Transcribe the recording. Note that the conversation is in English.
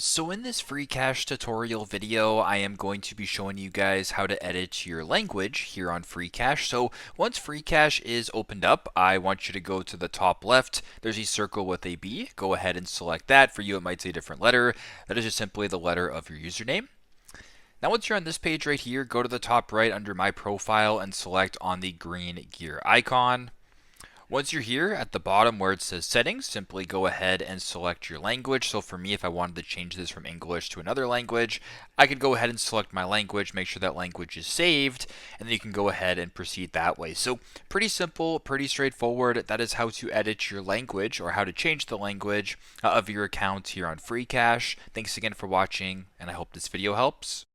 So in this Freecash tutorial video, I am going to be showing you guys how to edit your language here on Freecash. So once Freecash is opened up, I want you to go to the top left. There's a circle with a B. Go ahead and select that. For you, it might say a different letter. That is just simply the letter of your username. Now once you're on this page right here, go to the top right under My Profile and select on the green gear icon. Once you're here at the bottom where it says settings, simply go ahead and select your language. So for me, if I wanted to change this from English to another language, I could go ahead and select my language, make sure that language is saved, and then you can go ahead and proceed that way. So pretty simple, pretty straightforward. That is how to edit your language or how to change the language of your account here on Freecash. Thanks again for watching, and I hope this video helps.